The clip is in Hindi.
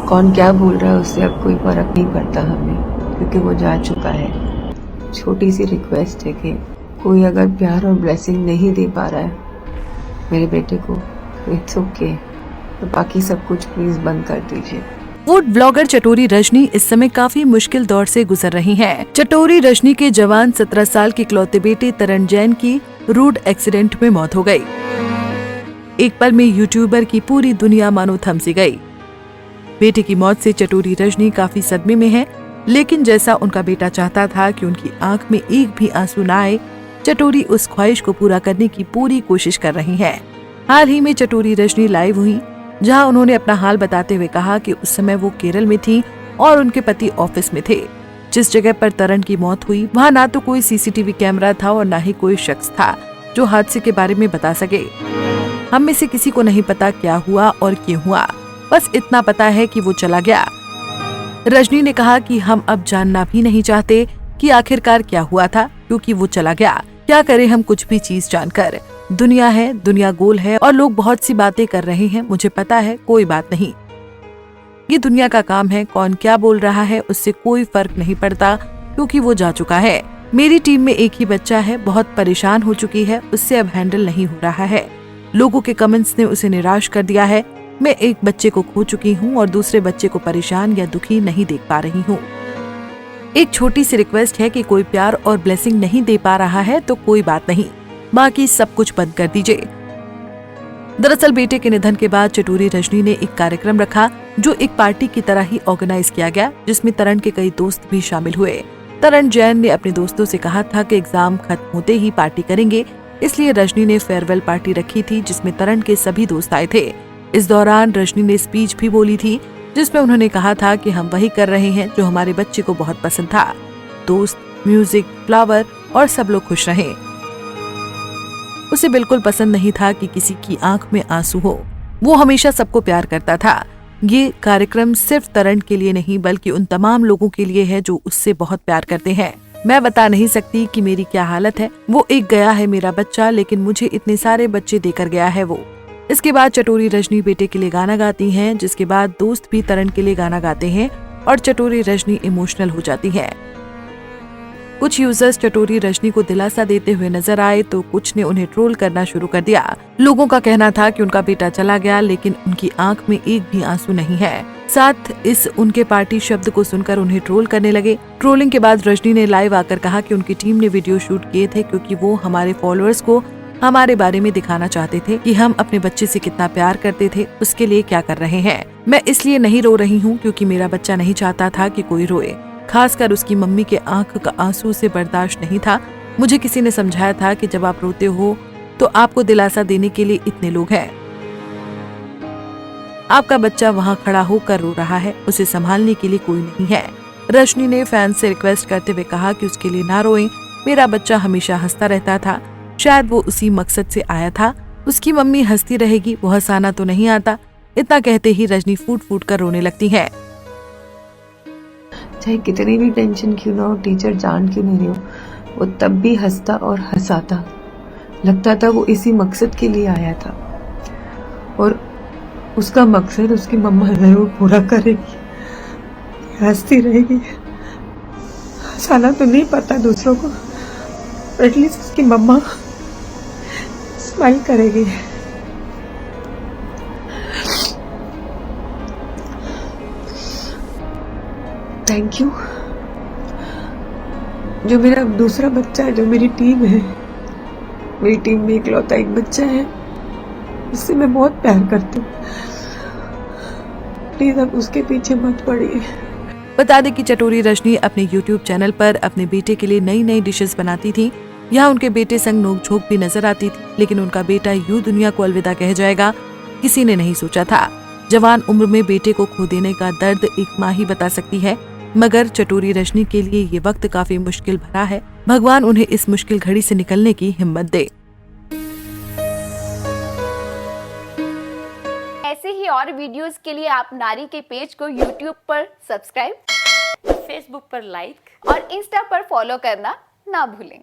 कौन क्या बोल रहा है उससे अब कोई फर्क नहीं पड़ता हमें, क्योंकि वो जा चुका है। छोटी सी रिक्वेस्ट है कि कोई अगर प्यार और ब्लेसिंग नहीं दे पा रहा है मेरे बेटे को, तो इट्स ओके, तो बाकी सब कुछ प्लीज बंद कर दीजिए। फूड ब्लॉगर चटोरी रजनी इस समय काफी मुश्किल दौर से गुजर रही हैं। चटोरी रजनी के जवान 17 साल के इकलौते बेटे तरण जैन की रोड एक्सीडेंट में मौत हो गई। एक पल में यूट्यूबर की पूरी दुनिया मानो थम सी गई। बेटे की मौत से चटोरी रजनी काफी सदमे में है, लेकिन जैसा उनका बेटा चाहता था कि उनकी आंख में एक भी आंसू न आए, चटोरी उस ख्वाहिश को पूरा करने की पूरी कोशिश कर रही हैं। हाल ही में चटोरी रजनी लाइव हुई, जहां उन्होंने अपना हाल बताते हुए कहा कि उस समय वो केरल में थी और उनके पति ऑफिस में थे। जिस जगह पर तरण की मौत हुई वहां ना तो कोई सीसीटीवी कैमरा था और न ही कोई शख्स था जो हादसे के बारे में बता सके। हम में से किसी को नहीं पता क्या हुआ और क्यों हुआ, बस इतना पता है कि वो चला गया। रजनी ने कहा कि हम अब जानना भी नहीं चाहते कि आखिरकार क्या हुआ था, क्योंकि वो चला गया। क्या करें हम कुछ भी चीज जानकर। दुनिया है, दुनिया गोल है और लोग बहुत सी बातें कर रहे हैं, मुझे पता है, कोई बात नहीं। ये दुनिया का काम है, कौन क्या बोल रहा है उससे कोई फर्क नहीं पड़ता, क्योंकि वो जा चुका है। मेरी टीम में एक ही बच्चा है, बहुत परेशान हो चुकी है, उससे अब हैंडल नहीं हो रहा है। लोगों के कमेंट्स ने उसे निराश कर दिया है। मैं एक बच्चे को खो चुकी हूँ और दूसरे बच्चे को परेशान या दुखी नहीं देख पा रही हूँ। एक छोटी सी रिक्वेस्ट है कि कोई प्यार और ब्लेसिंग नहीं दे पा रहा है तो कोई बात नहीं, बाकी सब कुछ बंद कर दीजिए। दरअसल बेटे के निधन के बाद चटोरी रजनी ने एक कार्यक्रम रखा, जो एक पार्टी की तरह ही ऑर्गेनाइज किया गया, जिसमें तरण के कई दोस्त भी शामिल हुए। तरण जैन ने अपने दोस्तों से कहा था कि एग्जाम खत्म होते ही पार्टी करेंगे, इसलिए रजनी ने फेयरवेल पार्टी रखी थी, जिसमें तरण के सभी दोस्त आए थे। इस दौरान रजनी ने स्पीच भी बोली थी, जिसमें उन्होंने कहा था कि हम वही कर रहे हैं जो हमारे बच्चे को बहुत पसंद था। दोस्त, म्यूजिक, फ्लावर और सब लोग खुश रहे। उसे बिल्कुल पसंद नहीं था कि किसी की आंख में आंसू हो। वो हमेशा सबको प्यार करता था। ये कार्यक्रम सिर्फ तरण के लिए नहीं, बल्कि उन तमाम लोगों के लिए है जो उससे बहुत प्यार करते हैं। मैं बता नहीं सकती कि मेरी क्या हालत है। वो एक गया है मेरा बच्चा, लेकिन मुझे इतने सारे बच्चे देकर गया है वो। इसके बाद चटोरी रजनी बेटे के लिए गाना गाती हैं, जिसके बाद दोस्त भी तरण के लिए गाना गाते हैं और चटोरी रजनी इमोशनल हो जाती है। कुछ यूजर्स चटोरी रजनी को दिलासा देते हुए नजर आए, तो कुछ ने उन्हें ट्रोल करना शुरू कर दिया। लोगों का कहना था कि उनका बेटा चला गया, लेकिन उनकी आंख में एक भी आंसू नहीं है। साथ इस उनके पार्टी शब्द को सुनकर उन्हें ट्रोल करने लगे। ट्रोलिंग के बाद रजनी ने लाइव आकर कहा कि उनकी टीम ने वीडियो शूट किए थे, क्योंकि वो हमारे फॉलोअर्स को हमारे बारे में दिखाना चाहते थे कि हम अपने बच्चे से कितना प्यार करते थे, उसके लिए क्या कर रहे हैं। मैं इसलिए नहीं रो रही हूँ क्योंकि मेरा बच्चा नहीं चाहता था कि कोई रोए, खासकर उसकी मम्मी के आंख का आंसू से बर्दाश्त नहीं था। मुझे किसी ने समझाया था कि जब आप रोते हो तो आपको दिलासा देने के लिए इतने लोग हैं। आपका बच्चा वहाँ खड़ा होकर रो रहा है, उसे संभालने के लिए कोई नहीं है। रजनी ने फैंस से रिक्वेस्ट करते हुए कहा कि उसके लिए ना रोएं, मेरा बच्चा हमेशा हंसता रहता था, शायद वो उसी मकसद से आया था। उसकी मम्मी हंसती रहेगी, वो हंसाना तो नहीं आता। इतना कहते ही रजनी फूट फूट कर रोने लगती है। चाहे कितनी भी टेंशन क्यों ना हो, टीचर जान क्यों नहीं हो, वो तब भी हंसता और हंसाता। लगता था वो इसी मकसद के लिए आया था और उसका मकसद उसकी मम्मा जरूर पूरा करेगी। हंसती रहेगी, हंसाना तो नहीं पता दूसरों को, एटलीस्ट उसकी मम्मा स्माइल करेगी। Thank you. जो मेरा दूसरा बच्चा है, जो मेरी टीम है, मेरी टीम में इकलौता एक बच्चा है जिससे मैं बहुत प्यार करती हूँ। प्लीज अब उसके पीछे मत पड़िए। बता दें कि चटोरी रजनी अपने YouTube चैनल पर अपने बेटे के लिए नई नई डिशेस बनाती थी। यहाँ उनके बेटे संग नोकझोंक भी नजर आती थी, लेकिन उनका बेटा यूं दुनिया को अलविदा कह जाएगा, किसी ने नहीं सोचा था। जवान उम्र में बेटे को खो देने का दर्द एक माँ ही बता सकती है, मगर चटोरी रजनी के लिए ये वक्त काफी मुश्किल भरा है। भगवान उन्हें इस मुश्किल घड़ी से निकलने की हिम्मत दे। ऐसे ही और वीडियोस के लिए आप नारी के पेज को YouTube पर सब्सक्राइब, Facebook पर लाइक और Insta पर फॉलो करना ना भूलें।